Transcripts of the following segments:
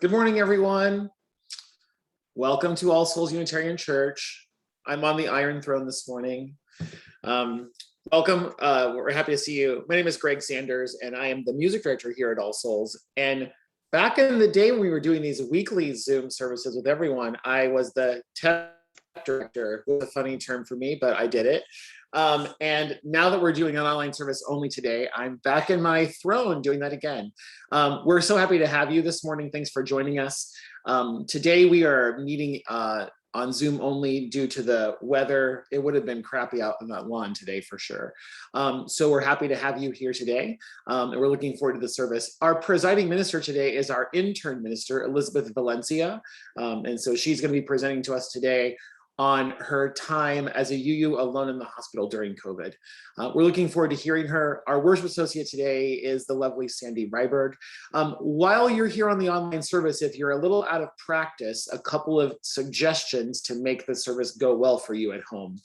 Good morning, everyone. Welcome to All Souls Unitarian Church. I'm on the Iron Throne this morning. Welcome. We're happy to see you. My name is Greg Sanders, and I am the music director here at All Souls. And back in the day when we were doing these weekly Zoom services with everyone, I was the tech director. It was a funny term for me, but I did it. And now that we're doing an online service only today, I'm back in my throne doing that again. We're so happy to have you this morning. Thanks for joining us. Today we are meeting on Zoom only due to the weather. It would have been crappy out on that lawn today for sure. So we're happy to have you here today. And we're looking forward to the service. Our presiding minister today is our intern minister, Elizabeth Valencia. And so she's going to be presenting to us today on her time as a UU alone in the hospital during COVID. We're looking forward to hearing her. Our worship associate today is the lovely Sandy Ryberg. While you're here on the online service, if you're a little out of practice, a couple of suggestions to make the service go well for you at home.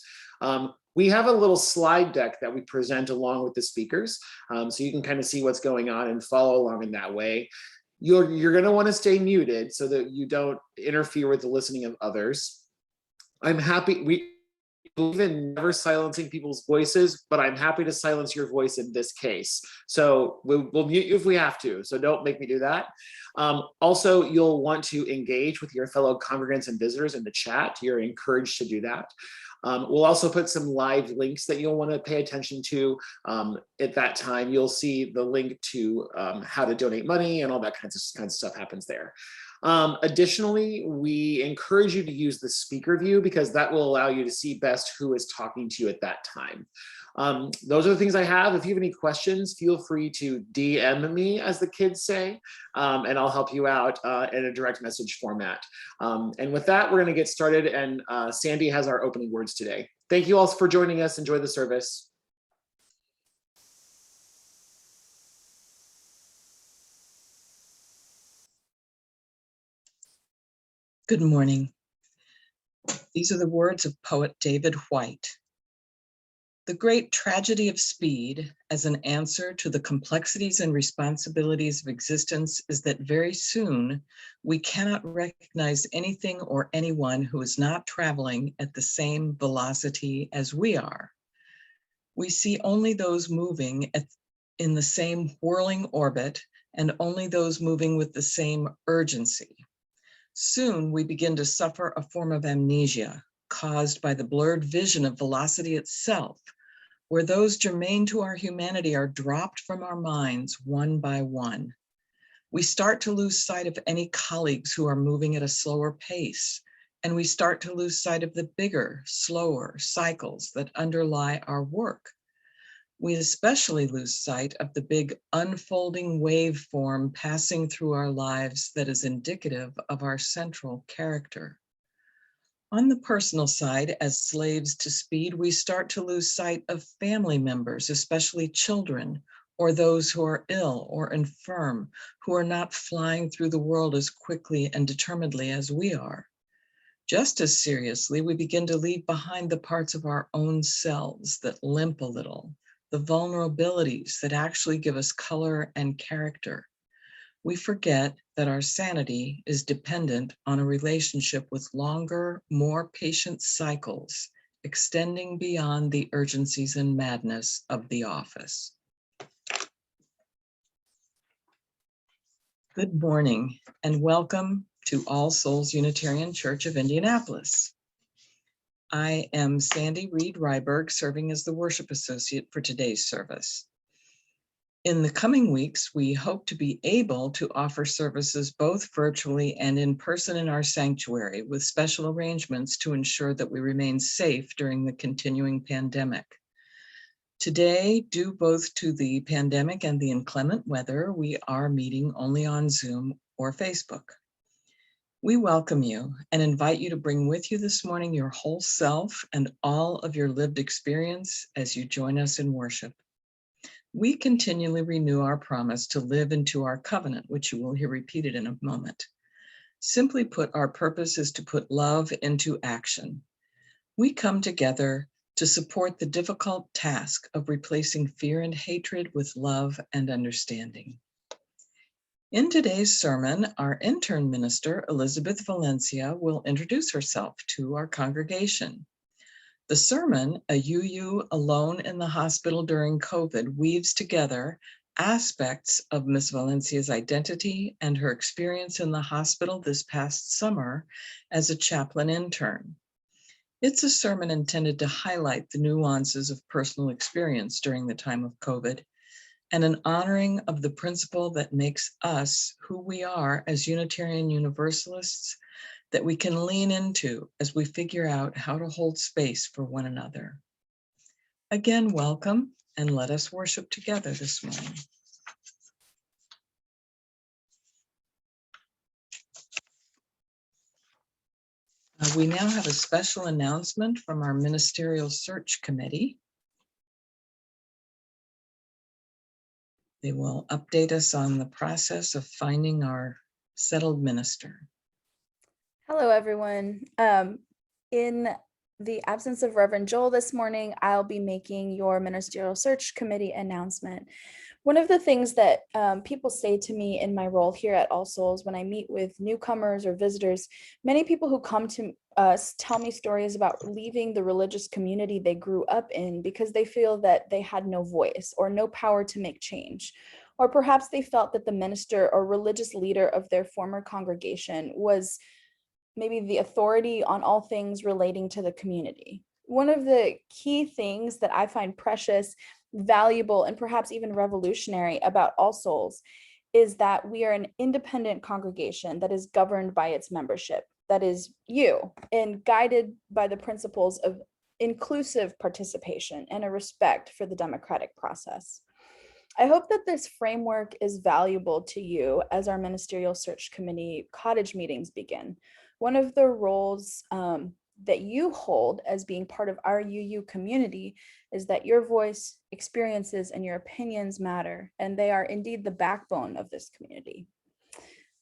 We have a little slide deck that we present along with the speakers, so you can kind of see what's going on and follow along in that way. You're going to want to stay muted so that you don't interfere with the listening of others. I'm happy, we believe in never silencing people's voices, but I'm happy to silence your voice in this case. So we'll mute you if we have to, so don't make me do that. Also, you'll want to engage with your fellow congregants and visitors in the chat. You're encouraged to do that. We'll also put some live links that you'll want to pay attention to. At that time, you'll see the link to how to donate money and all that kinds of stuff happens there. Additionally, we encourage you to use the speaker view because that will allow you to see best who is talking to you at that time. Those are the things I have. If you have any questions, feel free to DM me, as the kids say, and I'll help you out in a direct message format. And with that, we're going to get started, and Sandy has our opening words today. Thank you all for joining us. Enjoy the service. Good morning. These are the words of poet David Whyte. The great tragedy of speed as an answer to the complexities and responsibilities of existence is that very soon we cannot recognize anything or anyone who is not traveling at the same velocity as we are. We see only those moving in the same whirling orbit and only those moving with the same urgency. Soon we begin to suffer a form of amnesia caused by the blurred vision of velocity itself, where those germane to our humanity are dropped from our minds one by one. We start to lose sight of any colleagues who are moving at a slower pace, and we start to lose sight of the bigger, slower cycles that underlie our work. We especially lose sight of the big unfolding waveform passing through our lives that is indicative of our central character. On the personal side, as slaves to speed, we start to lose sight of family members, especially children, or those who are ill or infirm, who are not flying through the world as quickly and determinedly as we are. Just as seriously, we begin to leave behind the parts of our own selves that limp a little, the vulnerabilities that actually give us color and character. We forget that our sanity is dependent on a relationship with longer, more patient cycles, extending beyond the urgencies and madness of the office. Good morning and welcome to All Souls Unitarian Church of Indianapolis. I am Sandy Reed Ryberg, serving as the worship associate for today's service. In the coming weeks, we hope to be able to offer services both virtually and in person in our sanctuary, with special arrangements to ensure that we remain safe during the continuing pandemic. Today, due both to the pandemic and the inclement weather, we are meeting only on Zoom or Facebook. We welcome you and invite you to bring with you this morning your whole self and all of your lived experience as you join us in worship. We continually renew our promise to live into our covenant, which you will hear repeated in a moment. Simply put, our purpose is to put love into action. We come together to support the difficult task of replacing fear and hatred with love and understanding. In today's sermon, our intern minister, Elizabeth Valencia, will introduce herself to our congregation. The sermon, A UU Alone in the Hospital During COVID, weaves together aspects of Ms. Valencia's identity and her experience in the hospital this past summer as a chaplain intern. It's a sermon intended to highlight the nuances of personal experience during the time of COVID and an honoring of the principle that makes us who we are as Unitarian Universalists that we can lean into as we figure out how to hold space for one another. Again, welcome, and let us worship together this morning. We now have a special announcement from our Ministerial Search Committee. They will update us on the process of finding our settled minister. Hello, everyone. In the absence of Reverend Joel this morning, I'll be making your Ministerial Search Committee announcement. One of the things that people say to me in my role here at All Souls when I meet with newcomers or visitors, many people who come to us tell me stories about leaving the religious community they grew up in because they feel that they had no voice or no power to make change. Or perhaps they felt that the minister or religious leader of their former congregation was maybe the authority on all things relating to the community. One of the key things that I find precious, valuable, and perhaps even revolutionary about All Souls is that we are an independent congregation that is governed by its membership, that is you, and guided by the principles of inclusive participation and a respect for the democratic process. I hope that this framework is valuable to you as our Ministerial Search Committee cottage meetings begin. One of the roles that you hold as being part of our UU community is that your voice, experiences, and your opinions matter, and they are indeed the backbone of this community,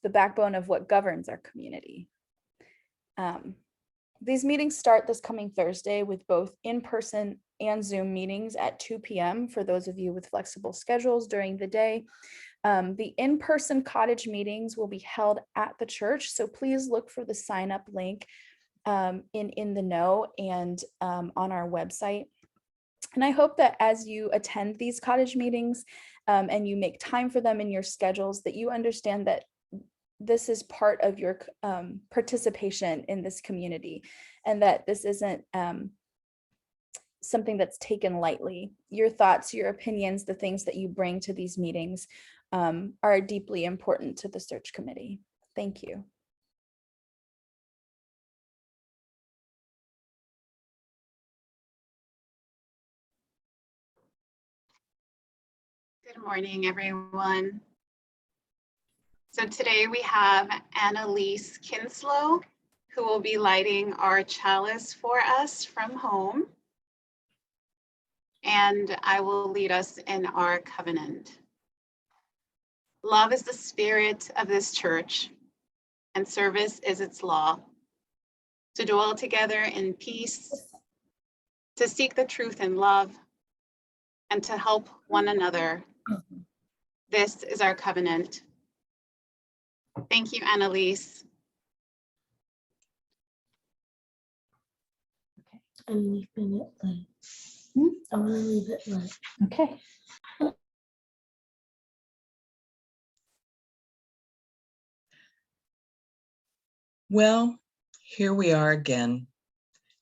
the backbone of what governs our community. These meetings start this coming Thursday with both in-person and Zoom meetings at 2 p.m. for those of you with flexible schedules during the day. The in-person cottage meetings will be held at the church, so please look for the sign-up link in the know and on our website. And I hope that as you attend these cottage meetings and you make time for them in your schedules, that you understand that this is part of your participation in this community and that this isn't something that's taken lightly. Your thoughts, your opinions, the things that you bring to these meetings are deeply important to the search committee. Thank you. Good morning, everyone. So today we have Annalise Kinslow, who will be lighting our chalice for us from home. And I will lead us in our covenant. Love is the spirit of this church, and service is its law. To dwell together in peace, to seek the truth in love, and to help one another. This is our covenant. Thank you, Annalise. I'm leaving it lit. I want to leave it lit. Okay. Well, here we are again,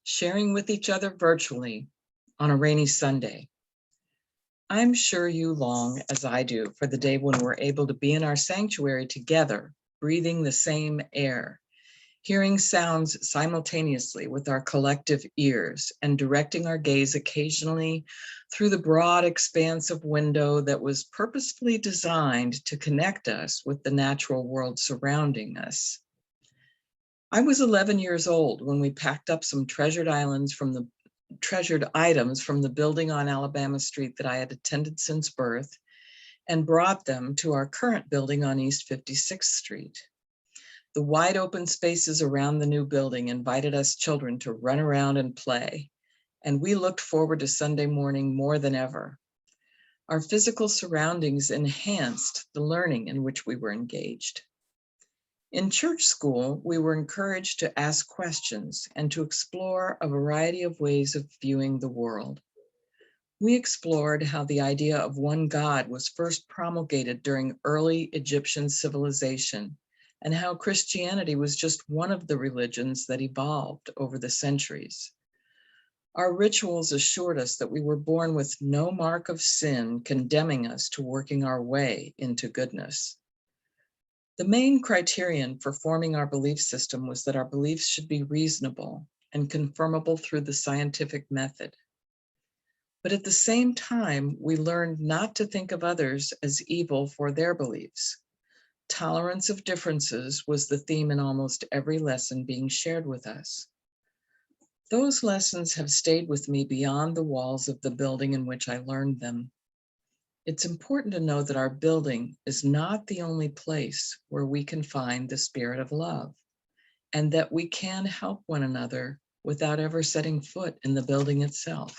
sharing with each other virtually on a rainy Sunday. I'm sure you long, as I do, for the day when we're able to be in our sanctuary together, breathing the same air, hearing sounds simultaneously with our collective ears, and directing our gaze occasionally through the broad expanse of window that was purposefully designed to connect us with the natural world surrounding us. I was 11 years old when we packed up some treasured items from the building on Alabama Street that I had attended since birth and brought them to our current building on East 56th Street. The wide open spaces around the new building invited us children to run around and play, and we looked forward to Sunday morning more than ever. Our physical surroundings enhanced the learning in which we were engaged. In church school, we were encouraged to ask questions and to explore a variety of ways of viewing the world. We explored how the idea of one God was first promulgated during early Egyptian civilization, and how Christianity was just one of the religions that evolved over the centuries. Our rituals assured us that we were born with no mark of sin condemning us to working our way into goodness. The main criterion for forming our belief system was that our beliefs should be reasonable and confirmable through the scientific method. But at the same time, we learned not to think of others as evil for their beliefs. Tolerance of differences was the theme in almost every lesson being shared with us. Those lessons have stayed with me beyond the walls of the building in which I learned them. It's important to know that our building is not the only place where we can find the spirit of love, and that we can help one another without ever setting foot in the building itself.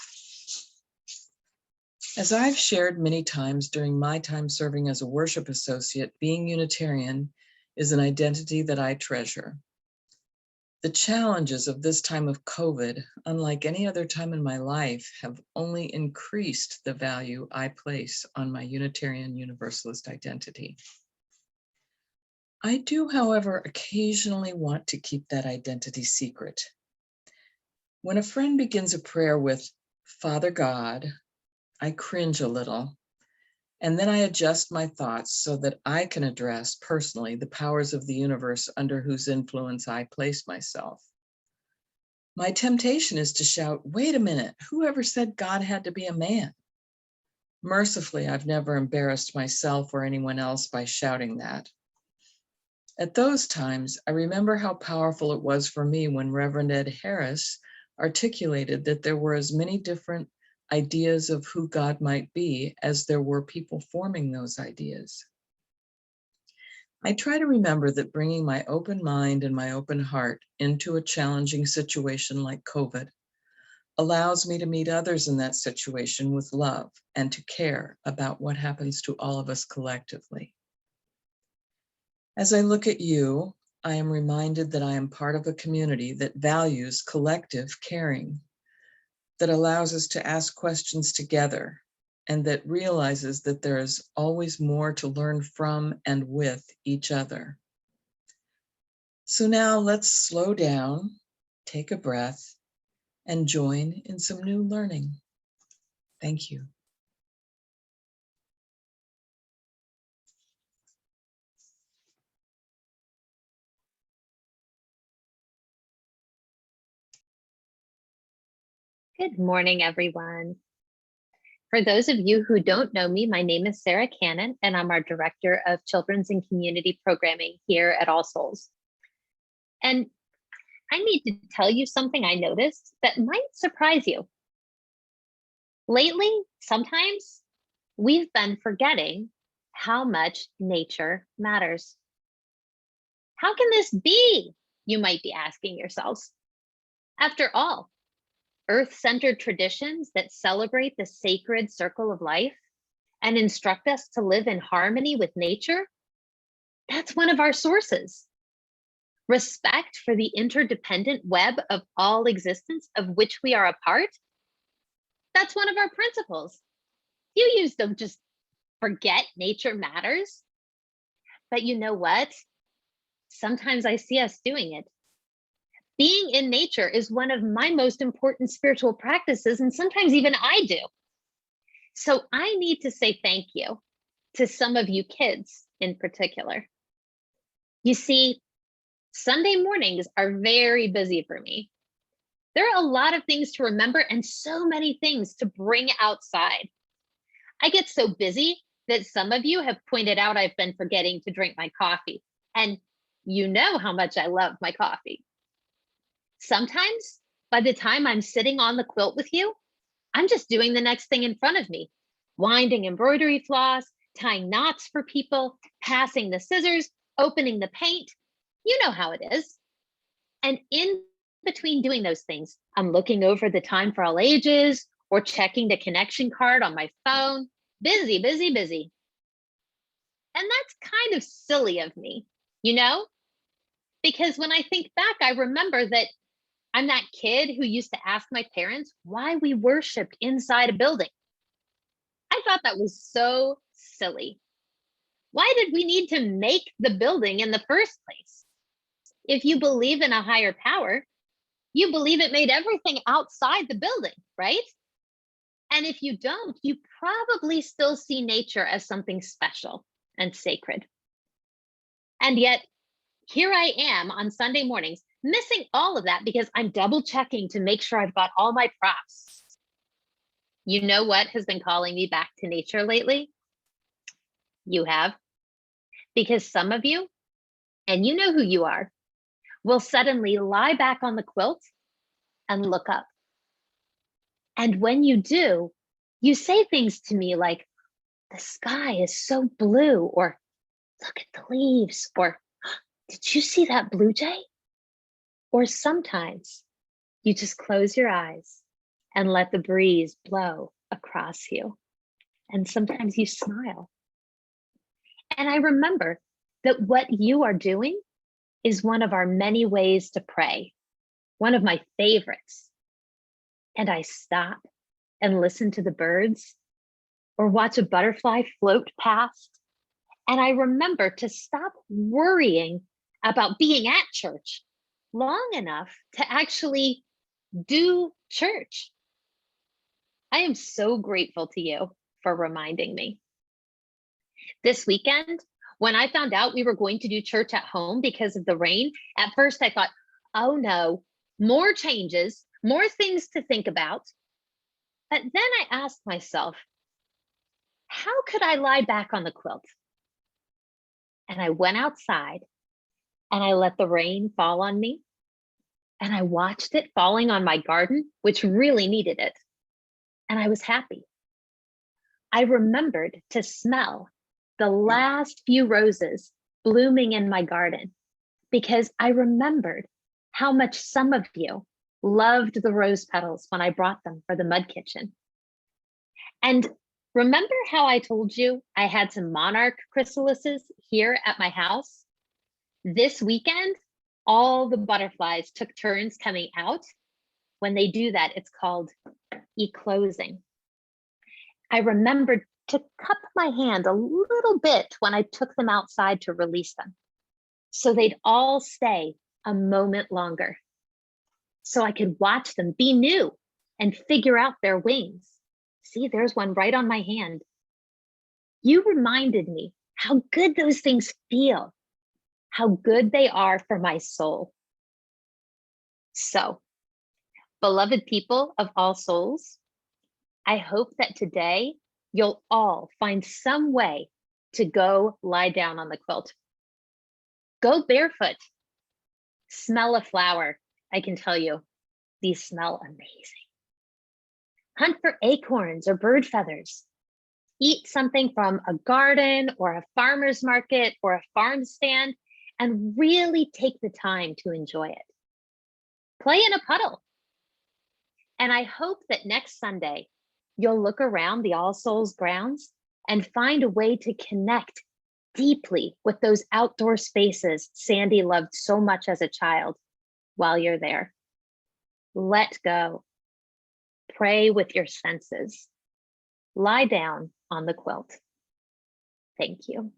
As I've shared many times during my time serving as a worship associate, being Unitarian is an identity that I treasure. The challenges of this time of COVID, unlike any other time in my life, have only increased the value I place on my Unitarian Universalist identity. I do, however, occasionally want to keep that identity secret. When a friend begins a prayer with Father God, I cringe a little, and then I adjust my thoughts so that I can address personally the powers of the universe under whose influence I place myself. My temptation is to shout, wait a minute, whoever said God had to be a man? Mercifully, I've never embarrassed myself or anyone else by shouting that. At those times, I remember how powerful it was for me when Reverend Ed Harris articulated that there were as many different ideas of who God might be as there were people forming those ideas. I try to remember that bringing my open mind and my open heart into a challenging situation like COVID allows me to meet others in that situation with love and to care about what happens to all of us collectively. As I look at you, I am reminded that I am part of a community that values collective caring, that allows us to ask questions together, and that realizes that there is always more to learn from and with each other. So now let's slow down, take a breath, and join in some new learning. Thank you. Good morning, everyone. For those of you who don't know me, my name is Sarah Cannon, and I'm our Director of Children's and Community Programming here at All Souls. And I need to tell you something I noticed that might surprise you. Lately, sometimes we've been forgetting how much nature matters. How can this be? You might be asking yourselves. After all, Earth-centered traditions that celebrate the sacred circle of life and instruct us to live in harmony with nature, that's one of our sources. Respect for the interdependent web of all existence of which we are a part, that's one of our principles. You don't just forget nature matters, but you know what? Sometimes I see us doing it. Being in nature is one of my most important spiritual practices, and sometimes even I do. So I need to say thank you to some of you kids in particular. You see, Sunday mornings are very busy for me. There are a lot of things to remember and so many things to bring outside. I get so busy that some of you have pointed out I've been forgetting to drink my coffee, and you know how much I love my coffee. Sometimes, by the time I'm sitting on the quilt with you, I'm just doing the next thing in front of me, winding embroidery floss, tying knots for people, passing the scissors, opening the paint. You know how it is. And in between doing those things, I'm looking over the Time for All Ages or checking the connection card on my phone. busy, busy, busy. And that's kind of silly of me, you know? Because when I think back, I remember that I'm that kid who used to ask my parents why we worshiped inside a building. I thought that was so silly. Why did we need to make the building in the first place? If you believe in a higher power, you believe it made everything outside the building, right? And if you don't, you probably still see nature as something special and sacred. And yet, here I am on Sunday mornings, missing all of that because I'm double checking to make sure I've got all my props. You know what has been calling me back to nature lately? You have. Because some of you, and you know who you are, will suddenly lie back on the quilt and look up. And when you do, you say things to me like, the sky is so blue, or look at the leaves, or did you see that blue jay? Or sometimes you just close your eyes and let the breeze blow across you. And sometimes you smile. And I remember that what you are doing is one of our many ways to pray, one of my favorites. And I stop and listen to the birds or watch a butterfly float past. And I remember to stop worrying about being at church long enough to actually do church. I am so grateful to you for reminding me. This weekend, when I found out we were going to do church at home because of the rain, at first I thought, oh no, more changes, more things to think about. But then I asked myself, how could I lie back on the quilt? And I went outside and I let the rain fall on me. And I watched it falling on my garden, which really needed it. And I was happy. I remembered to smell the last few roses blooming in my garden because I remembered how much some of you loved the rose petals when I brought them for the mud kitchen. And remember how I told you I had some monarch chrysalises here at my house? This weekend, all the butterflies took turns coming out. When they do that, it's called eclosing. I remembered to cup my hand a little bit when I took them outside to release them, so they'd all stay a moment longer, so I could watch them be new and figure out their wings. See, there's one right on my hand. You reminded me how good those things feel, how good they are for my soul. So, beloved people of All Souls, I hope that today you'll all find some way to go lie down on the quilt. Go barefoot. Smell a flower. I can tell you, these smell amazing. Hunt for acorns or bird feathers. Eat something from a garden or a farmer's market or a farm stand and really take the time to enjoy it. Play in a puddle. And I hope that next Sunday, you'll look around the All Souls grounds and find a way to connect deeply with those outdoor spaces Sandy loved so much as a child while you're there. Let go. Pray with your senses. Lie down on the quilt. Thank you.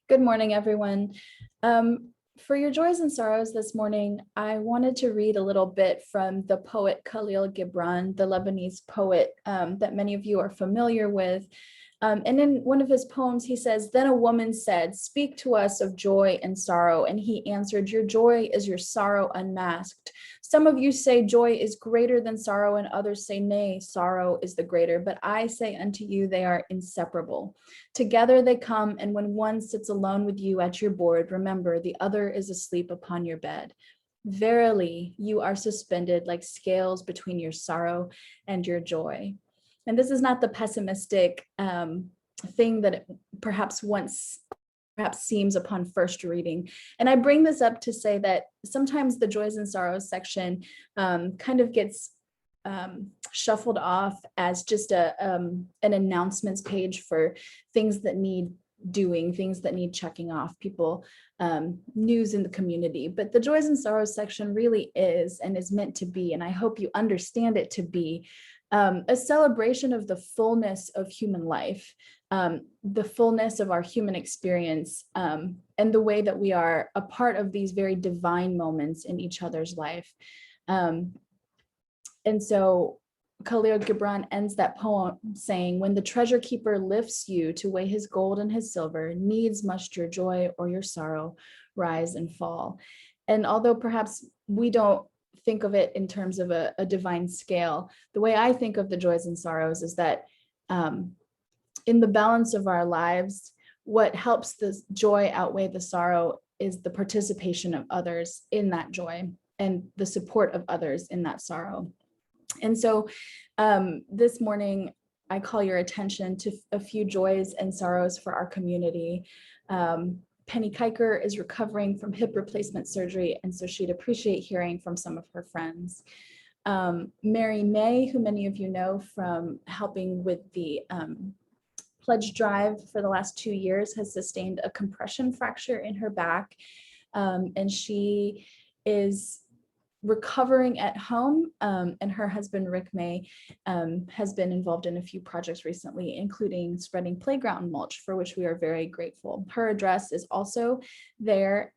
Good morning, everyone. For your joys and sorrows this morning, I wanted to read a little bit from the poet Khalil Gibran, the Lebanese poet that many of you are familiar with. And in one of his poems, he says, "Then a woman said, 'Speak to us of joy and sorrow.' And he answered, 'Your joy is your sorrow unmasked. Some of you say joy is greater than sorrow, and others say, nay, sorrow is the greater. But I say unto you, they are inseparable. Together they come, and when one sits alone with you at your board, remember the other is asleep upon your bed. Verily, you are suspended like scales between your sorrow and your joy.'" And this is not the pessimistic thing that it perhaps seems upon first reading. And I bring this up to say that sometimes the joys and sorrows section kind of gets shuffled off as just an announcements page for things that need doing, things that need checking off, people, news in the community. But the joys and sorrows section really is and is meant to be, and I hope you understand it to be, a celebration of the fullness of human life, the fullness of our human experience, and the way that we are a part of these very divine moments in each other's life. And so Khalil Gibran ends that poem saying, when the treasure keeper lifts you to weigh his gold and his silver, needs must your joy or your sorrow rise and fall. And although perhaps we don't think of it in terms of a divine scale, the way I think of the joys and sorrows is that in the balance of our lives, what helps the joy outweigh the sorrow is the participation of others in that joy and the support of others in that sorrow. And so this morning, I call your attention to a few joys and sorrows for our community. Penny Kiker is recovering from hip replacement surgery, and so she'd appreciate hearing from some of her friends. Mary May, who many of you know from helping with the pledge drive for the last 2 years, has sustained a compression fracture in her back, and she is recovering at home, and her husband Rick May has been involved in a few projects recently, including spreading playground mulch, for which we are very grateful. Her address is also there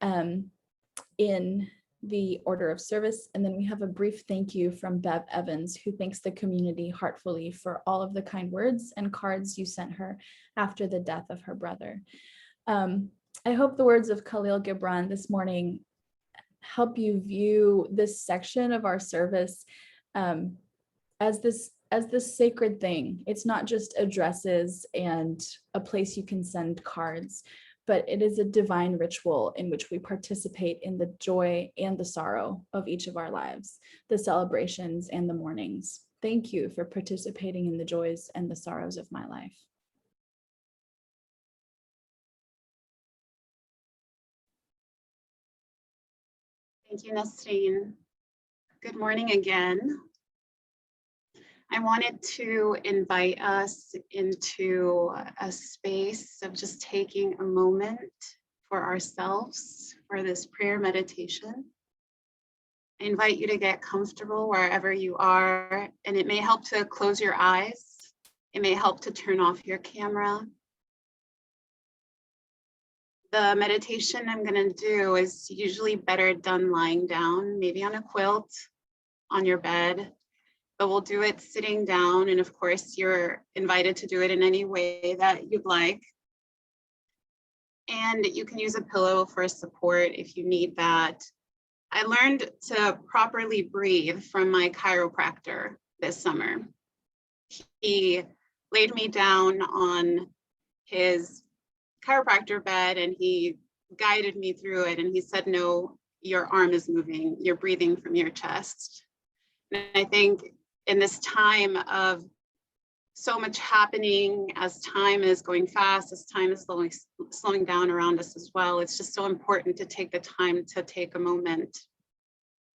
in the order of service. And then we have a brief thank you from Bev Evans, who thanks the community heartfully for all of the kind words and cards you sent her after the death of her brother. I hope the words of Khalil Gibran this morning help you view this section of our service as this sacred thing. It's not just addresses and a place you can send cards, but it is a divine ritual in which we participate in the joy and the sorrow of each of our lives, the celebrations and the mournings. Thank you for participating in the joys and the sorrows of my life. Thank you, Nestine. Good morning again. I wanted to invite us into a space of just taking a moment for ourselves for this prayer meditation. I invite you to get comfortable wherever you are, and it may help to close your eyes. It may help to turn off your camera. The meditation I'm going to do is usually better done lying down, maybe on a quilt, on your bed, but we'll do it sitting down. And of course, you're invited to do it in any way that you'd like. And you can use a pillow for support if you need that. I learned to properly breathe from my chiropractor this summer. He laid me down on his chiropractor bed and he guided me through it, and he said, no, your arm is moving, you're breathing from your chest. And I think in this time of so much happening, as time is going fast, as time is slowing down around us as well, it's just so important to take the time to take a moment.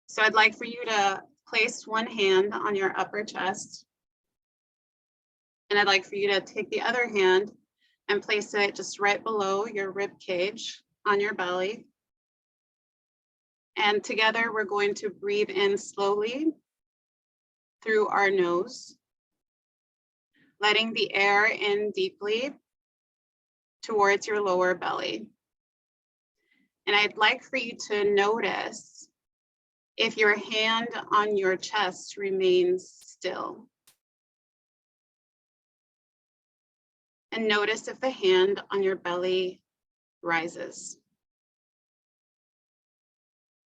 So I'd like for you to place one hand on your upper chest, and I'd like for you to take the other hand and place it just right below your rib cage on your belly. And together we're going to breathe in slowly through our nose, letting the air in deeply towards your lower belly. And I'd like for you to notice if your hand on your chest remains still. And notice if the hand on your belly rises.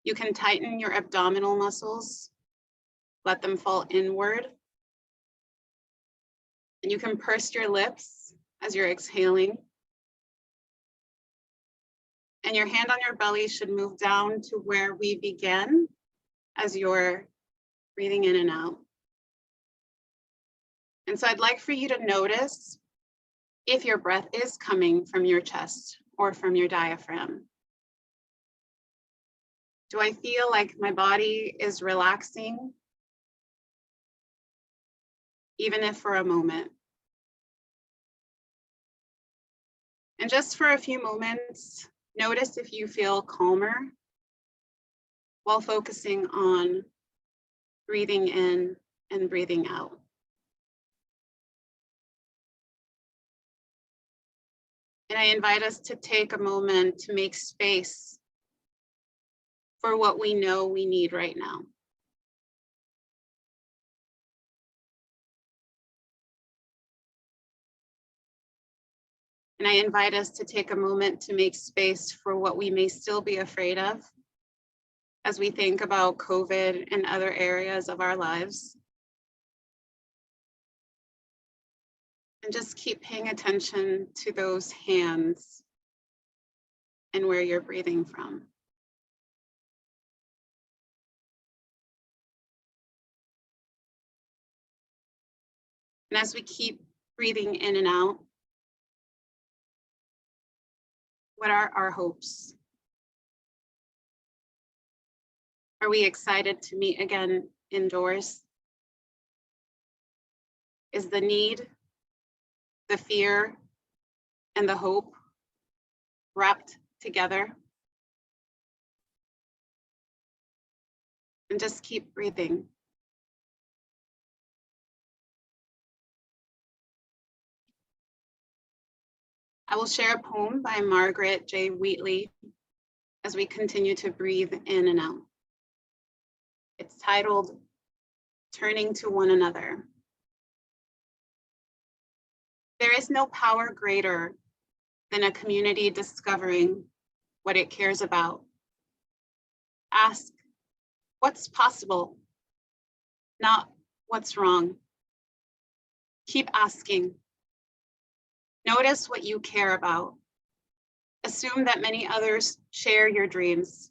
You can tighten your abdominal muscles, let them fall inward. And you can purse your lips as you're exhaling. And your hand on your belly should move down to where we began as you're breathing in and out. And so I'd like for you to notice if your breath is coming from your chest or from your diaphragm. Do I feel like my body is relaxing, even if for a moment? And just for a few moments, notice if you feel calmer while focusing on breathing in and breathing out. And I invite us to take a moment to make space for what we know we need right now. And I invite us to take a moment to make space for what we may still be afraid of as we think about COVID and other areas of our lives. And just keep paying attention to those hands and where you're breathing from. And as we keep breathing in and out, what are our hopes? Are we excited to meet again indoors? Is the need, the fear, and the hope wrapped together? And just keep breathing. I will share a poem by Margaret J. Wheatley as we continue to breathe in and out. It's titled, Turning to One Another. There is no power greater than a community discovering what it cares about. Ask, what's possible? Not what's wrong. Keep asking. Notice what you care about. Assume that many others share your dreams.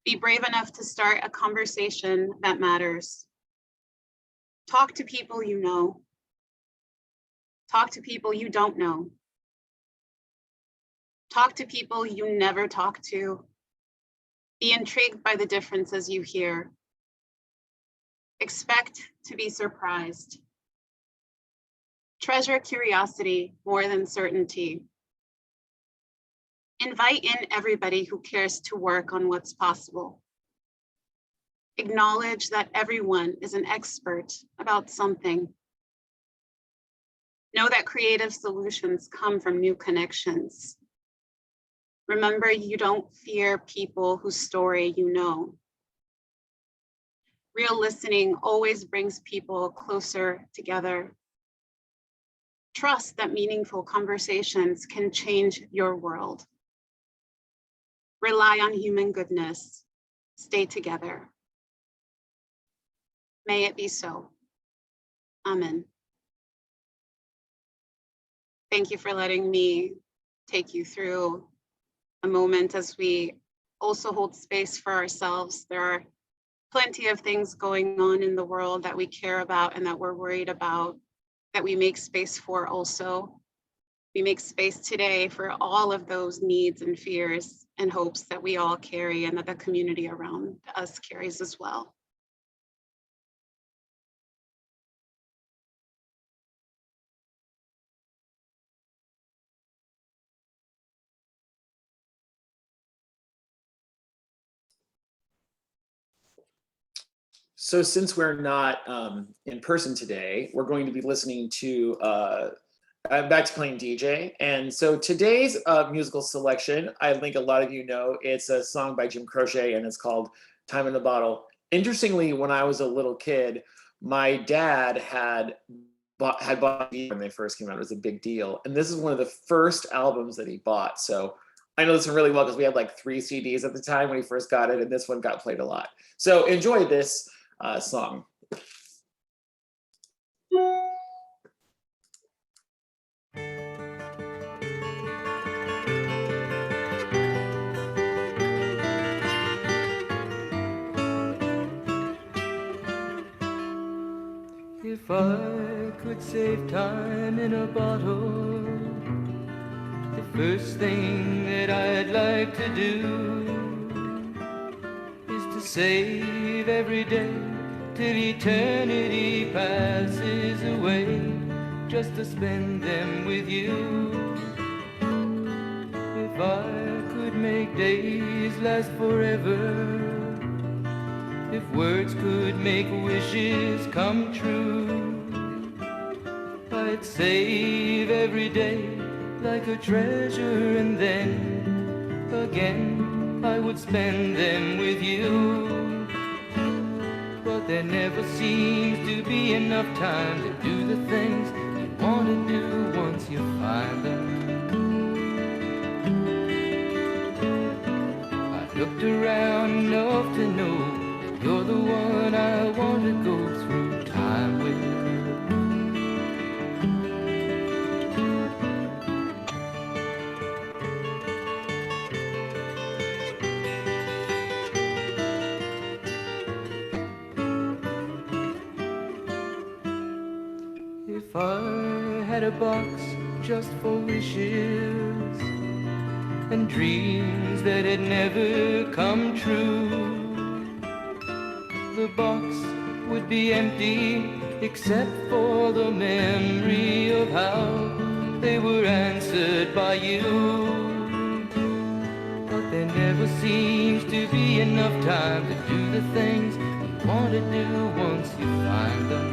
Be brave enough to start a conversation that matters. Talk to people you know. Talk to people you don't know. Talk to people you never talk to. Be intrigued by the differences you hear. Expect to be surprised. Treasure curiosity more than certainty. Invite in everybody who cares to work on what's possible. Acknowledge that everyone is an expert about something. Know that creative solutions come from new connections. Remember, you don't fear people whose story you know. Real listening always brings people closer together. Trust that meaningful conversations can change your world. Rely on human goodness. Stay together. May it be so. Amen. Thank you for letting me take you through a moment as we also hold space for ourselves. There are plenty of things going on in the world that we care about and that we're worried about, that we make space for also. We make space today for all of those needs and fears and hopes that we all carry and that the community around us carries as well. So since we're not in person today, we're going to be listening to back to playing DJ. And so today's musical selection, I think a lot of you know, it's a song by Jim Croce and it's called Time in the Bottle. Interestingly, when I was a little kid, my dad had bought when they first came out. It was a big deal. And this is one of the first albums that he bought. So I know this one really well because we had like 3 CDs at the time when he first got it, and this one got played a lot. So enjoy this song. If I could save time in a bottle, the first thing that I'd like to do is to save every day till eternity passes away, just to spend them with you. If I could make days last forever, if words could make wishes come true, I'd save every day like a treasure, and then again I would spend them with you. But there never seems to be enough time to do the things you want to do once you find them. I've looked around enough to know you're the one I want to go through time with. If I had a box just for wishes and dreams that had never come true, the box would be empty except for the memory of how they were answered by you. But there never seems to be enough time to do the things you want to do once you find them.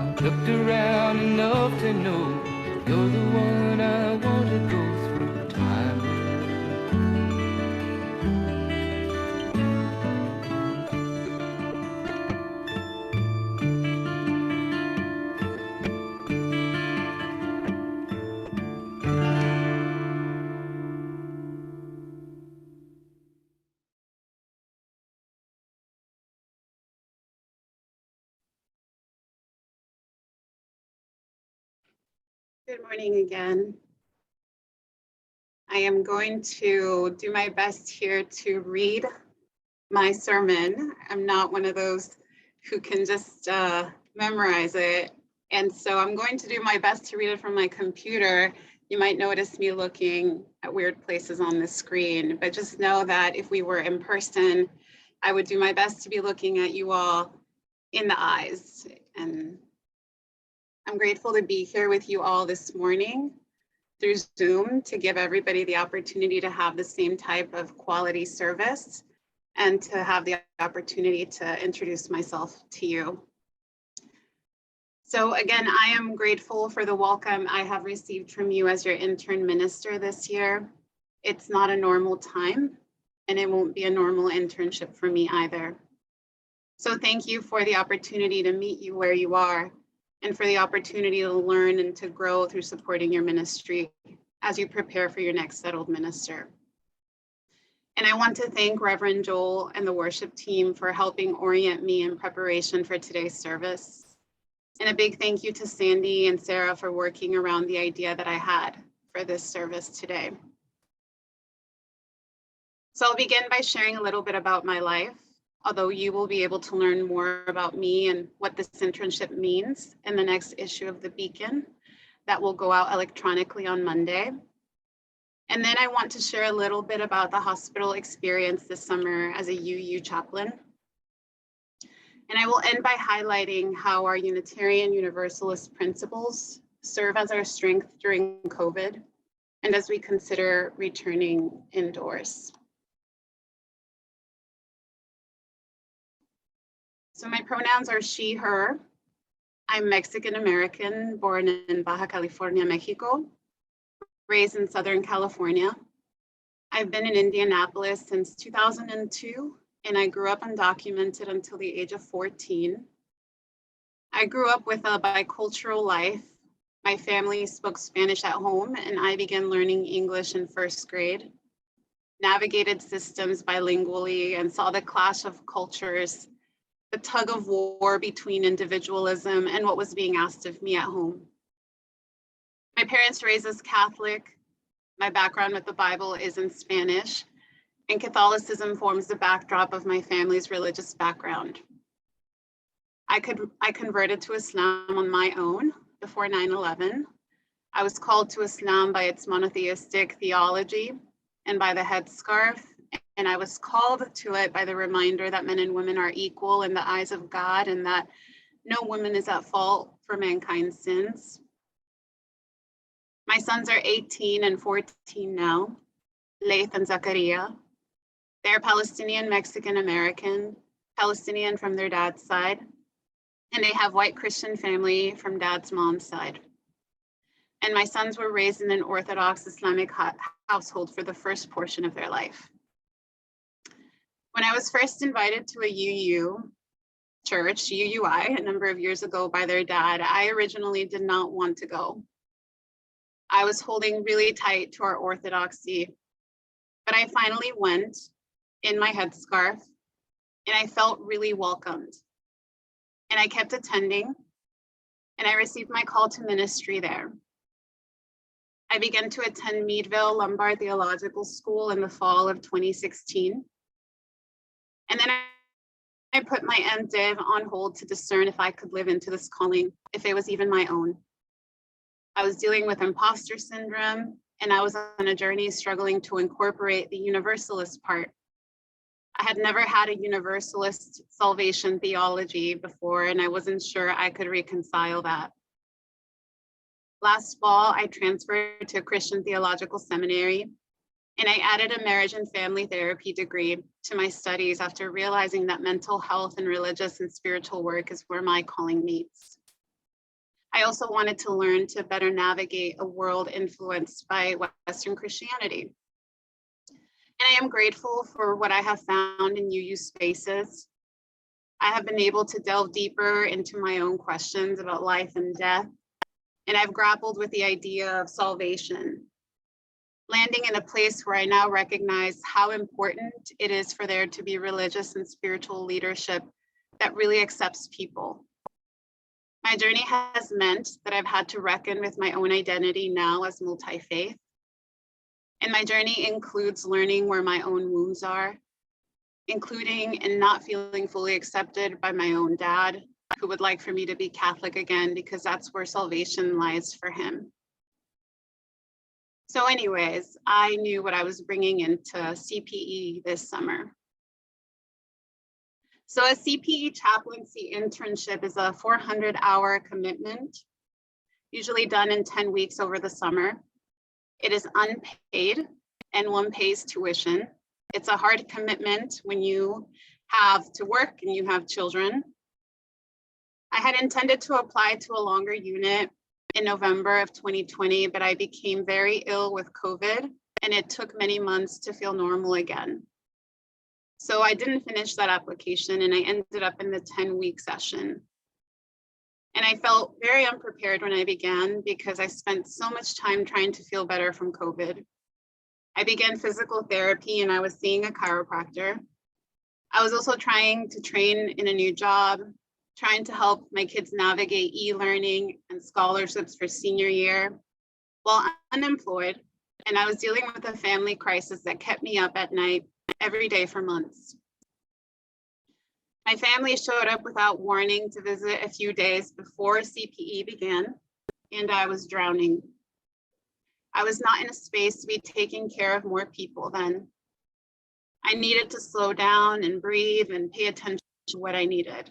I've looked around enough to know you're the one I want to go through time with. Good morning again. I am going to do my best here to read my sermon. I'm not one of those who can just memorize it. And so I'm going to do my best to read it from my computer. You might notice me looking at weird places on the screen, but just know that if we were in person, I would do my best to be looking at you all in the eyes. And I'm grateful to be here with you all this morning through Zoom to give everybody the opportunity to have the same type of quality service and to have the opportunity to introduce myself to you. So again, I am grateful for the welcome I have received from you as your intern minister this year. It's not a normal time, and it won't be a normal internship for me either. So thank you for the opportunity to meet you where you are, and for the opportunity to learn and to grow through supporting your ministry as you prepare for your next settled minister. And I want to thank Reverend Joel and the worship team for helping orient me in preparation for today's service. And a big thank you to Sandy and Sarah for working around the idea that I had for this service today. So I'll begin by sharing a little bit about my life, although you will be able to learn more about me and what this internship means in the next issue of The Beacon that will go out electronically on Monday. And then I want to share a little bit about the hospital experience this summer as a UU chaplain. And I will end by highlighting how our Unitarian Universalist principles serve as our strength during COVID and as we consider returning indoors. So my pronouns are she, her. I'm Mexican American, born in Baja California, Mexico, raised in Southern California. I've been in Indianapolis since 2002, and I grew up undocumented until the age of 14. I grew up with a bicultural life. My family spoke Spanish at home, and I began learning English in first grade, navigated systems bilingually, and saw the clash of cultures, the tug of war between individualism and what was being asked of me at home. My parents raised us Catholic. My background with the Bible is in Spanish, and Catholicism forms the backdrop of my family's religious background. I converted to Islam on my own before 9/11. I was called to Islam by its monotheistic theology and by the headscarf, and I was called to it by the reminder that men and women are equal in the eyes of God and that no woman is at fault for mankind's sins. My sons are 18 and 14 now, Laith and Zachariah. They're Palestinian, Mexican American, Palestinian from their dad's side, and they have white Christian family from dad's mom's side. And my sons were raised in an Orthodox Islamic household for the first portion of their life. When I was first invited to a UU church, UUI, a number of years ago by their dad, I originally did not want to go. I was holding really tight to our orthodoxy, but I finally went in my headscarf and I felt really welcomed. And I kept attending and I received my call to ministry there. I began to attend Meadville Lombard Theological School in the fall of 2016. And then I put my MDiv on hold to discern if I could live into this calling, if it was even my own. I was dealing with imposter syndrome, and I was on a journey struggling to incorporate the universalist part. I had never had a universalist salvation theology before, and I wasn't sure I could reconcile that. Last fall, I transferred to a Christian theological seminary, and I added a marriage and family therapy degree to my studies after realizing that mental health and religious and spiritual work is where my calling meets. I also wanted to learn to better navigate a world influenced by Western Christianity. And I am grateful for what I have found in UU spaces. I have been able to delve deeper into my own questions about life and death, and I've grappled with the idea of salvation, landing in a place where I now recognize how important it is for there to be religious and spiritual leadership that really accepts people. My journey has meant that I've had to reckon with my own identity now as multi-faith. And my journey includes learning where my own wounds are, including in not feeling fully accepted by my own dad, who would like for me to be Catholic again because that's where salvation lies for him. So anyways, I knew what I was bringing into CPE this summer. So a CPE chaplaincy internship is a 400-hour commitment, usually done in 10 weeks over the summer. It is unpaid and one pays tuition. It's a hard commitment when you have to work and you have children. I had intended to apply to a longer unit in November of 2020, but I became very ill with COVID and it took many months to feel normal again. So I didn't finish that application and I ended up in the 10-week session. And I felt very unprepared when I began because I spent so much time trying to feel better from COVID. I began physical therapy and I was seeing a chiropractor. I was also trying to train in a new job, trying to help my kids navigate e-learning and scholarships for senior year while unemployed. And I was dealing with a family crisis that kept me up at night every day for months. My family showed up without warning to visit a few days before CPE began, and I was drowning. I was not in a space to be taking care of more people then. I needed to slow down and breathe and pay attention to what I needed.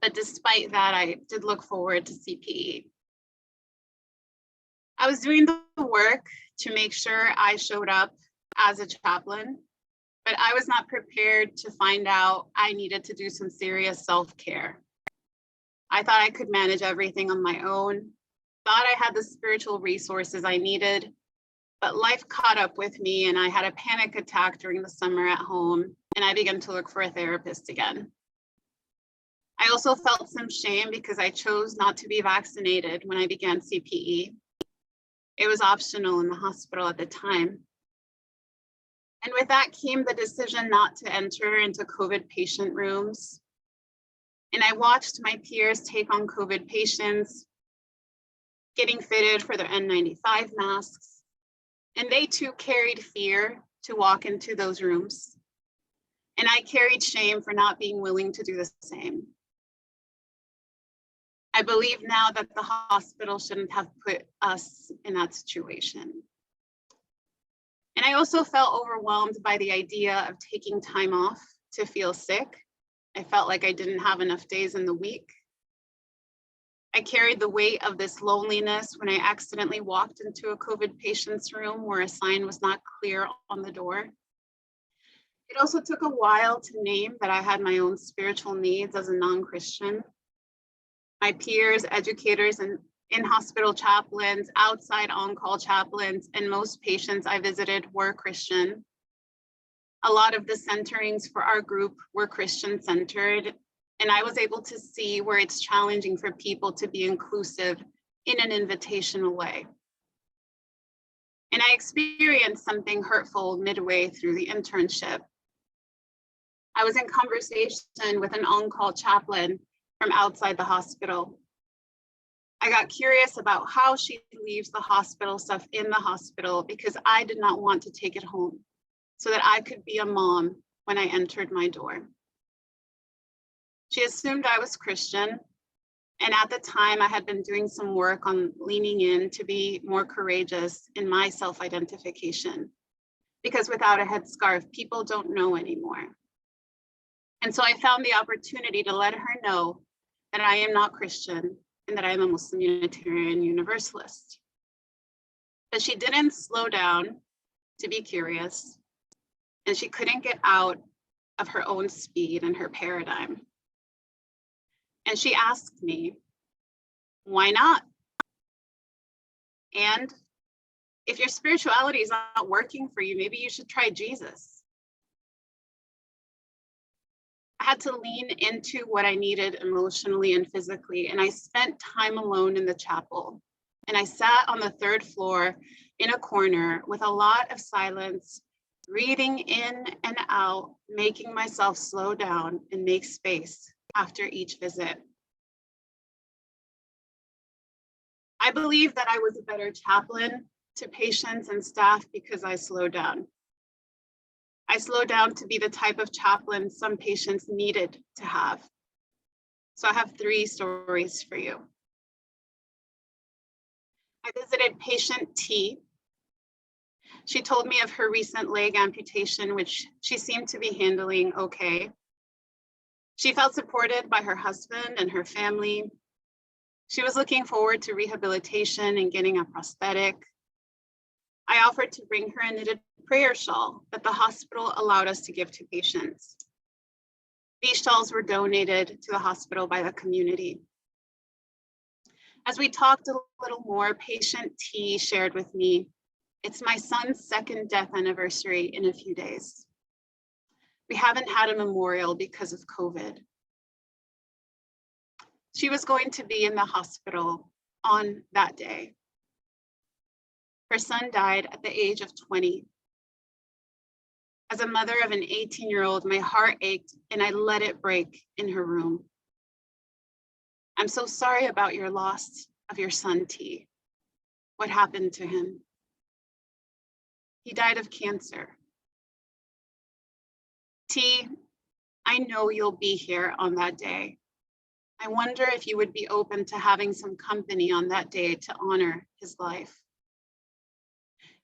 But despite that, I did look forward to CPE. I was doing the work to make sure I showed up as a chaplain, but I was not prepared to find out I needed to do some serious self-care. I thought I could manage everything on my own, thought I had the spiritual resources I needed, but life caught up with me and I had a panic attack during the summer at home and I began to look for a therapist again. I also felt some shame because I chose not to be vaccinated when I began CPE. It was optional in the hospital at the time. And with that came the decision not to enter into COVID patient rooms. And I watched my peers take on COVID patients, getting fitted for their N95 masks. And they too carried fear to walk into those rooms. And I carried shame for not being willing to do the same. I believe now that the hospital shouldn't have put us in that situation. And I also felt overwhelmed by the idea of taking time off to feel sick. I felt like I didn't have enough days in the week. I carried the weight of this loneliness when I accidentally walked into a COVID patient's room where a sign was not clear on the door. It also took a while to name that I had my own spiritual needs as a non-Christian. My peers, educators, and in-hospital chaplains, outside on-call chaplains, and most patients I visited were Christian. A lot of the centerings for our group were Christian-centered, and I was able to see where it's challenging for people to be inclusive in an invitational way. And I experienced something hurtful midway through the internship. I was in conversation with an on-call chaplain from outside the hospital. I got curious about how she leaves the hospital stuff in the hospital because I did not want to take it home so that I could be a mom when I entered my door. She assumed I was Christian, and at the time I had been doing some work on leaning in to be more courageous in my self-identification, because without a headscarf, people don't know anymore. And so I found the opportunity to let her know that I am not Christian and that I am a Muslim Unitarian Universalist. But she didn't slow down to be curious, and she couldn't get out of her own speed and her paradigm. And she asked me, why not? And if your spirituality is not working for you, maybe you should try Jesus. I had to lean into what I needed emotionally and physically, and I spent time alone in the chapel. And I sat on the third floor in a corner with a lot of silence, breathing in and out, making myself slow down and make space after each visit. I believe that I was a better chaplain to patients and staff because I slowed down. I slowed down to be the type of chaplain some patients needed to have. So I have 3 stories for you. I visited patient T. She told me of her recent leg amputation, which she seemed to be handling okay. She felt supported by her husband and her family. She was looking forward to rehabilitation and getting a prosthetic. I offered to bring her a knitted prayer shawl that the hospital allowed us to give to patients. These shawls were donated to the hospital by the community. As we talked a little more, patient T shared with me, it's my son's 2nd death anniversary in a few days. We haven't had a memorial because of COVID. She was going to be in the hospital on that day. Her son died at the age of 20. As a mother of an 18-year-old, my heart ached and I let it break in her room. I'm so sorry about your loss of your son, T. What happened to him? He died of cancer. T, I know you'll be here on that day. I wonder if you would be open to having some company on that day to honor his life.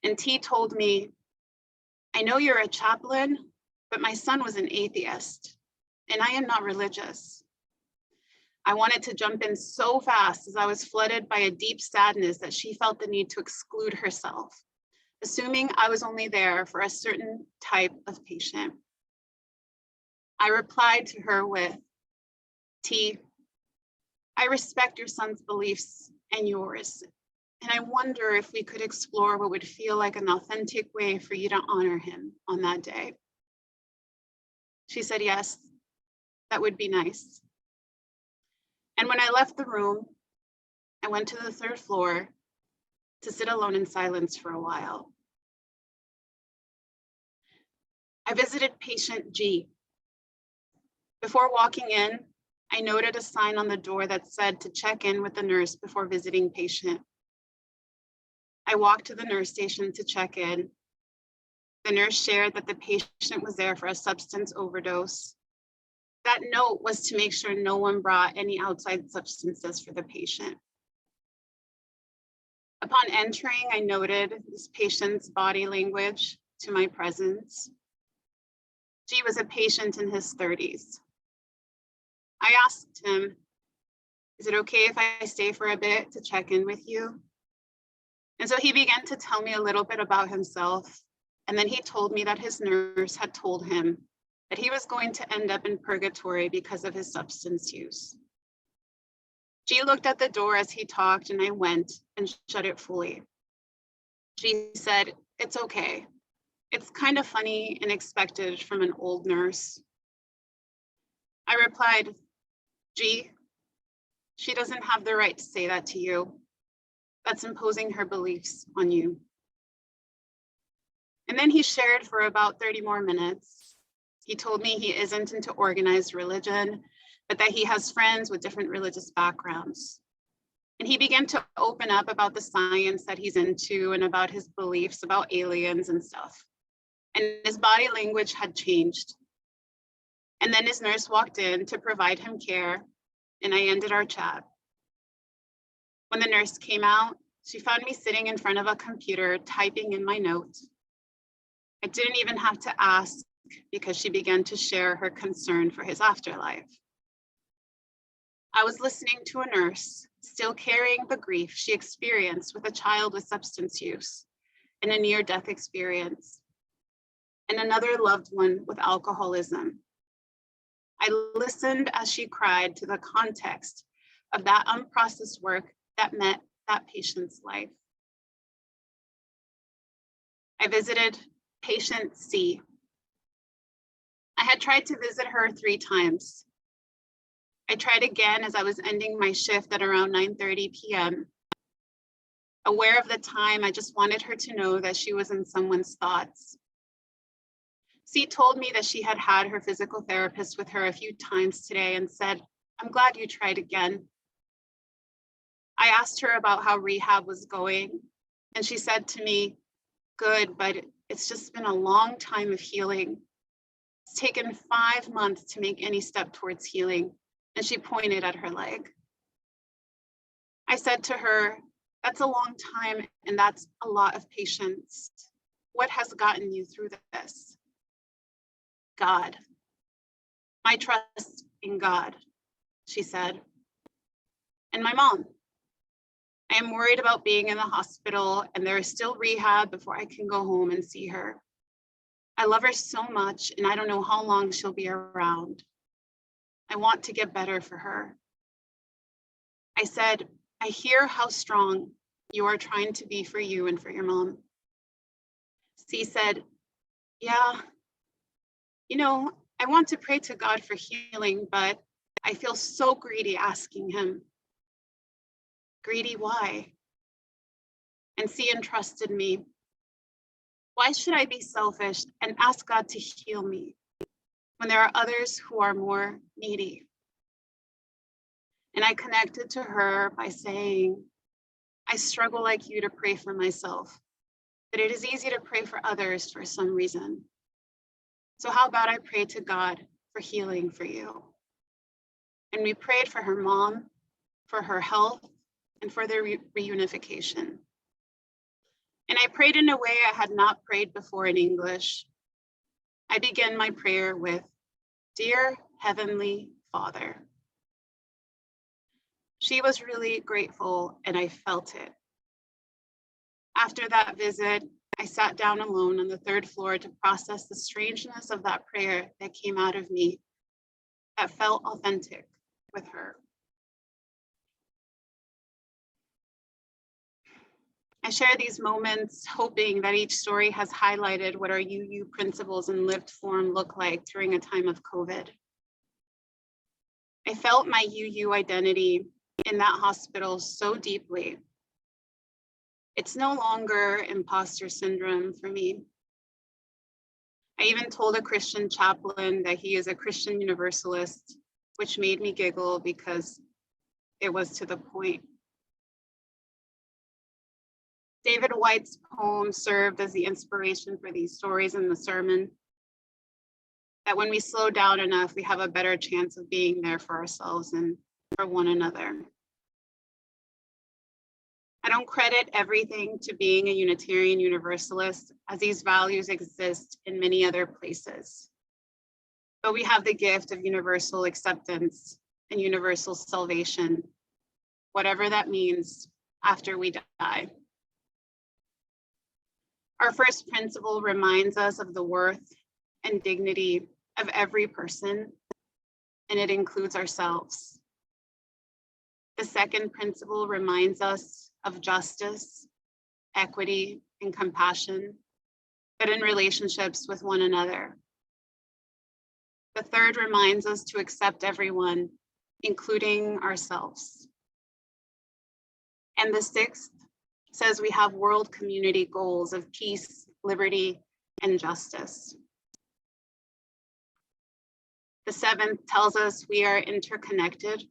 And T told me, I know you're a chaplain, but my son was an atheist, and I am not religious. I wanted to jump in so fast as I was flooded by a deep sadness that she felt the need to exclude herself, assuming I was only there for a certain type of patient. I replied to her with, T, I respect your son's beliefs and yours, and I wonder if we could explore what would feel like an authentic way for you to honor him on that day. She said, yes, that would be nice. And when I left the room, I went to the 3rd floor to sit alone in silence for a while. I visited patient G. Before walking in, I noted a sign on the door that said to check in with the nurse before visiting patient. I walked to the nurse station to check in. The nurse shared that the patient was there for a substance overdose. That note was to make sure no one brought any outside substances for the patient. Upon entering, I noted this patient's body language to my presence. G was a patient in his 30s. I asked him, "Is it okay if I stay for a bit to check in with you?" And so he began to tell me a little bit about himself. And then he told me that his nurse had told him that he was going to end up in purgatory because of his substance use. G looked at the door as he talked, and I went and shut it fully. G said, "It's okay. It's kind of funny and expected from an old nurse." I replied, "G, she doesn't have the right to say that to you. That's imposing her beliefs on you." And then he shared for about 30 more minutes. He told me he isn't into organized religion, but that he has friends with different religious backgrounds. And he began to open up about the science that he's into and about his beliefs about aliens and stuff. And his body language had changed. And then his nurse walked in to provide him care, and I ended our chat. When the nurse came out, she found me sitting in front of a computer typing in my notes. I didn't even have to ask because she began to share her concern for his afterlife. I was listening to a nurse still carrying the grief she experienced with a child with substance use and a near-death experience, and another loved one with alcoholism. I listened as she cried to the context of that unprocessed work that met that patient's life. I visited patient C. I had tried to visit her 3 times. I tried again as I was ending my shift at around 9:30 p.m. Aware of the time, I just wanted her to know that she was in someone's thoughts. C told me that she had had her physical therapist with her a few times today and said, "I'm glad you tried again." I asked her about how rehab was going, and she said to me, "Good, but it's just been a long time of healing. It's taken 5 months to make any step towards healing." And she pointed at her leg. I said to her, "That's a long time, and that's a lot of patience. What has gotten you through this?" "God. My trust in God," she said. "And my mom. I am worried about being in the hospital, and there is still rehab before I can go home and see her. I love her so much, and I don't know how long she'll be around. I want to get better for her." I said, "I hear how strong you are trying to be for you and for your mom." C said, "Yeah, I want to pray to God for healing, but I feel so greedy asking him." "Greedy, why?" And C entrusted me. "Why should I be selfish and ask God to heal me when there are others who are more needy?" And I connected to her by saying, "I struggle like you to pray for myself, but it is easy to pray for others for some reason. So how about I pray to God for healing for you?" And we prayed for her mom, for her health, and for their reunification. And I prayed in a way I had not prayed before in English. I began my prayer with, "Dear Heavenly Father." She was really grateful, and I felt it. After that visit, I sat down alone on the 3rd floor to process the strangeness of that prayer that came out of me, that felt authentic with her. I share these moments hoping that each story has highlighted what our UU principles in lived form look like during a time of COVID. I felt my UU identity in that hospital so deeply. It's no longer imposter syndrome for me. I even told a Christian chaplain that he is a Christian Universalist, which made me giggle because it was to the point. David White's poem served as the inspiration for these stories in the sermon. That when we slow down enough, we have a better chance of being there for ourselves and for one another. I don't credit everything to being a Unitarian Universalist, as these values exist in many other places. But we have the gift of universal acceptance and universal salvation, whatever that means after we die. Our first principle reminds us of the worth and dignity of every person, and it includes ourselves. The second principle reminds us of justice, equity, and compassion, but in relationships with one another. The third reminds us to accept everyone, including ourselves. And the sixth says we have world community goals of peace, liberty, and justice. The seventh tells us we are interconnected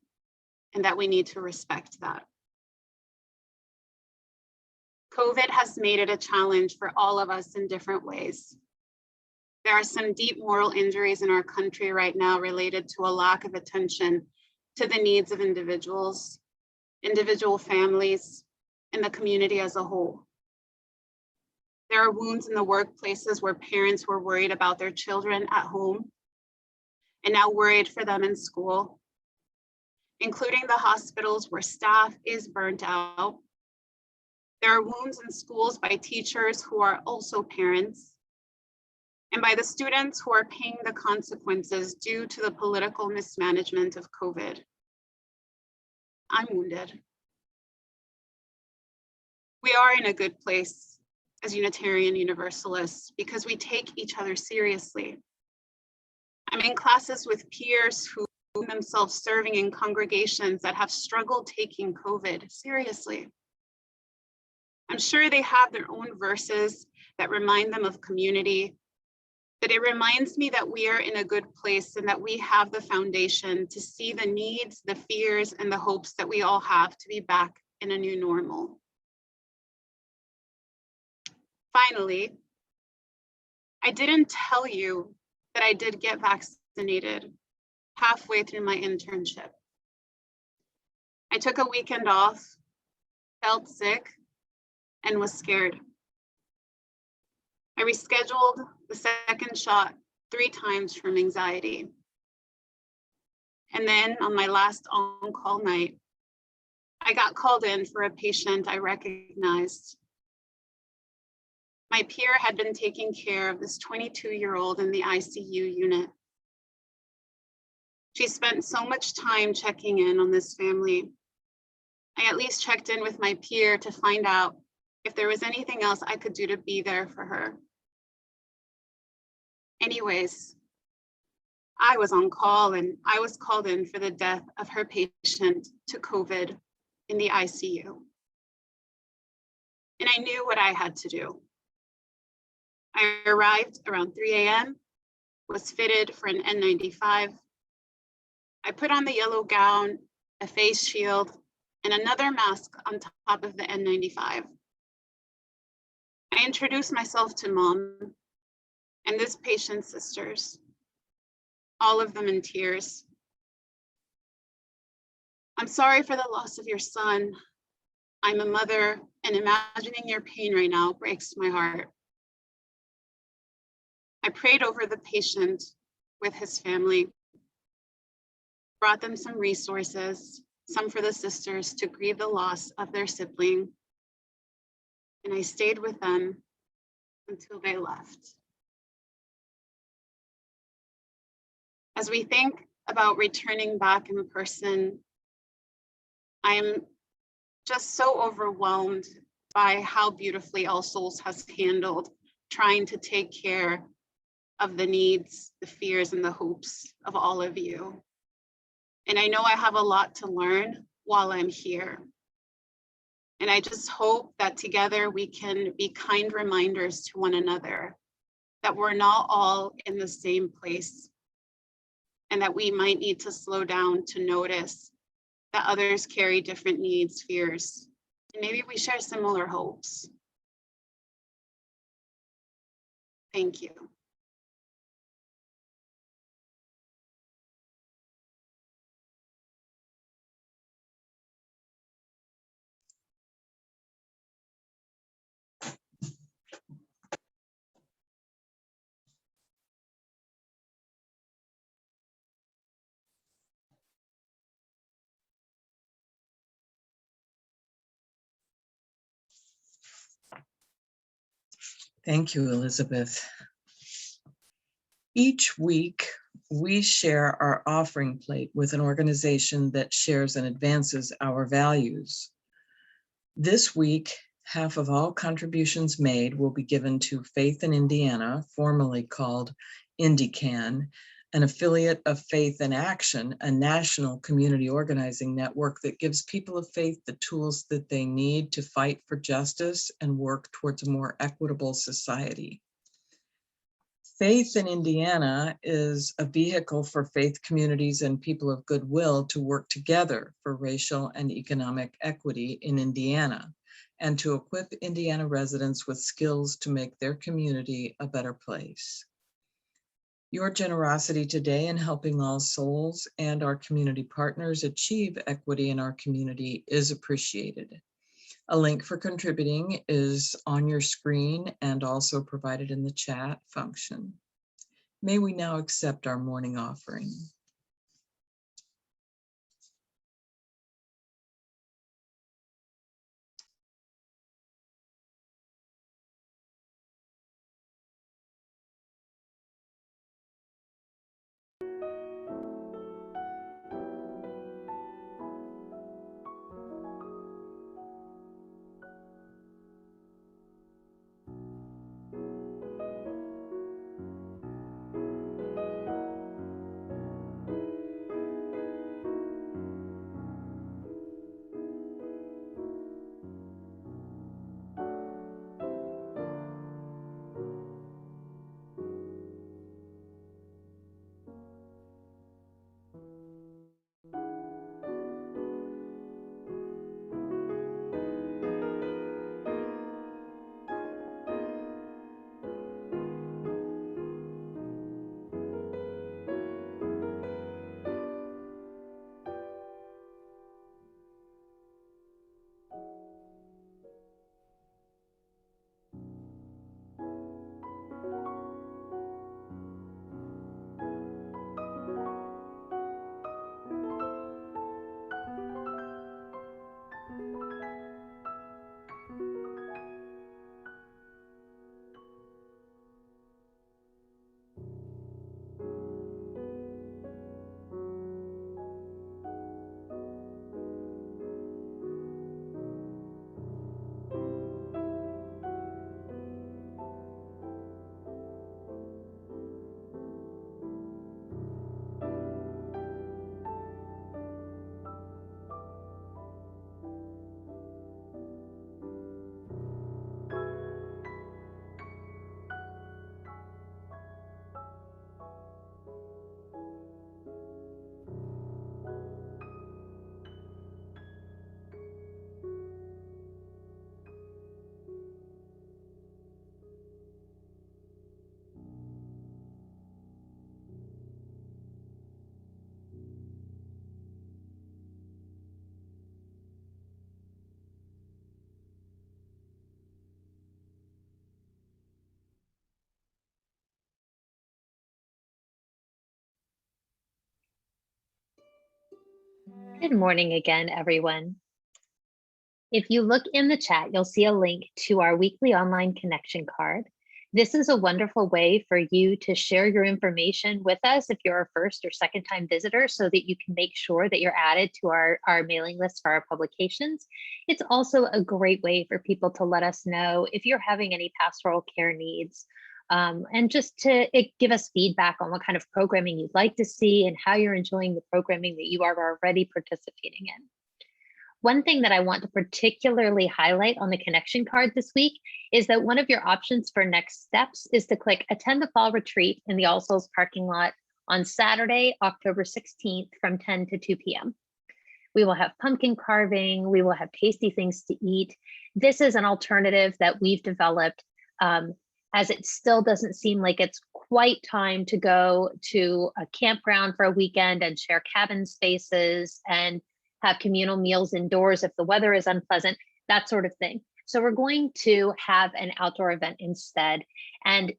and that we need to respect that. COVID has made it a challenge for all of us in different ways. There are some deep moral injuries in our country right now related to a lack of attention to the needs of individuals, individual families, and the community as a whole. There are wounds in the workplaces where parents were worried about their children at home and now worried for them in school, including the hospitals where staff is burnt out. There are wounds in schools by teachers who are also parents, and by the students who are paying the consequences due to the political mismanagement of COVID. I'm wounded. We are in a good place as Unitarian Universalists because we take each other seriously. I'm in classes with peers who find themselves serving in congregations that have struggled taking COVID seriously. I'm sure they have their own verses that remind them of community, but it reminds me that we are in a good place and that we have the foundation to see the needs, the fears, and the hopes that we all have to be back in a new normal. Finally, I didn't tell you that I did get vaccinated halfway through my internship. I took a weekend off, felt sick, and was scared. I rescheduled the second shot 3 times from anxiety. And then on my last on-call night, I got called in for a patient I recognized. My peer had been taking care of this 22-year-old in the ICU unit. She spent so much time checking in on this family. I at least checked in with my peer to find out if there was anything else I could do to be there for her. Anyways, I was on call and I was called in for the death of her patient to COVID in the ICU. And I knew what I had to do. I arrived around 3 a.m., was fitted for an N95. I put on the yellow gown, a face shield, and another mask on top of the N95. I introduced myself to Mom and this patient's sisters, all of them in tears. I'm sorry for the loss of your son. I'm a mother, and imagining your pain right now breaks my heart. I prayed over the patient with his family, brought them some resources, some for the sisters to grieve the loss of their sibling, and I stayed with them until they left. As we think about returning back in person, I am just so overwhelmed by how beautifully All Souls has handled trying to take care of the needs, the fears, and the hopes of all of you. And I know I have a lot to learn while I'm here. And I just hope that together we can be kind reminders to one another that we're not all in the same place and that we might need to slow down to notice that others carry different needs, fears, and maybe we share similar hopes. Thank you. Thank you, Elizabeth. Each week, we share our offering plate with an organization that shares and advances our values. This week, half of all contributions made will be given to Faith in Indiana, formerly called IndyCan, an affiliate of Faith in Action, a national community organizing network that gives people of faith the tools that they need to fight for justice and work towards a more equitable society. Faith in Indiana is a vehicle for faith communities and people of goodwill to work together for racial and economic equity in Indiana and to equip Indiana residents with skills to make their community a better place. Your generosity today in helping All Souls and our community partners achieve equity in our community is appreciated. A link for contributing is on your screen and also provided in the chat function. May we now accept our morning offering. Good morning again, everyone. If you look in the chat, you'll see a link to our weekly online connection card. This is a wonderful way for you to share your information with us if you're a first or second time visitor so that you can make sure that you're added to our mailing list for our publications. It's also a great way for people to let us know if you're having any pastoral care needs and just to give us feedback on what kind of programming you'd like to see and how you're enjoying the programming that you are already participating in. One thing that I want to particularly highlight on the connection card this week is that one of your options for next steps is to click attend the fall retreat in the All Souls parking lot on Saturday, October 16th from 10 to 2 p.m. We will have pumpkin carving. We will have tasty things to eat. This is an alternative that we've developed as it still doesn't seem like it's quite time to go to a campground for a weekend and share cabin spaces and have communal meals indoors if the weather is unpleasant, that sort of thing. So we're going to have an outdoor event instead. And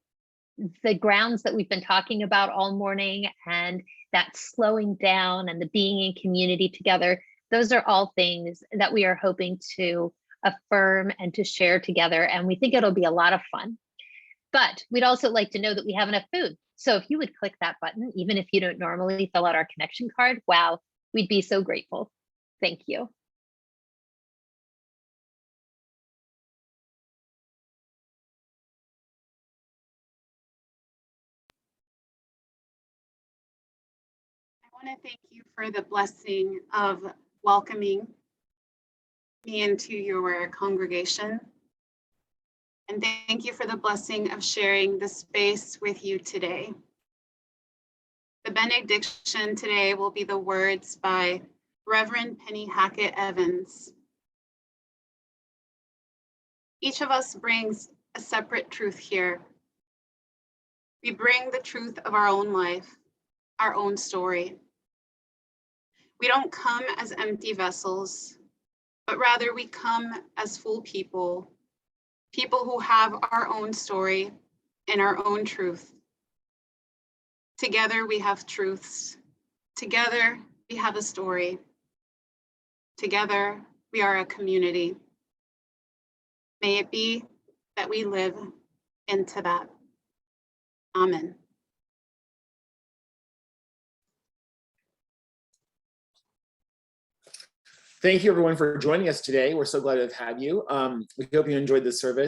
the grounds that we've been talking about all morning and that slowing down and the being in community together, those are all things that we are hoping to affirm and to share together. And we think it'll be a lot of fun. But we'd also like to know that we have enough food. So if you would click that button, even if you don't normally fill out our connection card, wow, we'd be so grateful. Thank you. I want to thank you for the blessing of welcoming me into your congregation. And thank you for the blessing of sharing the space with you today. The benediction today will be the words by Reverend Penny Hackett Evans. Each of us brings a separate truth here. We bring the truth of our own life, our own story. We don't come as empty vessels, but rather we come as full people, people who have our own story and our own truth. Together we have truths. Together we have a story. Together we are a community. May it be that we live into that. Amen. Thank you everyone for joining us today. We're so glad to have had you. We hope you enjoyed this service.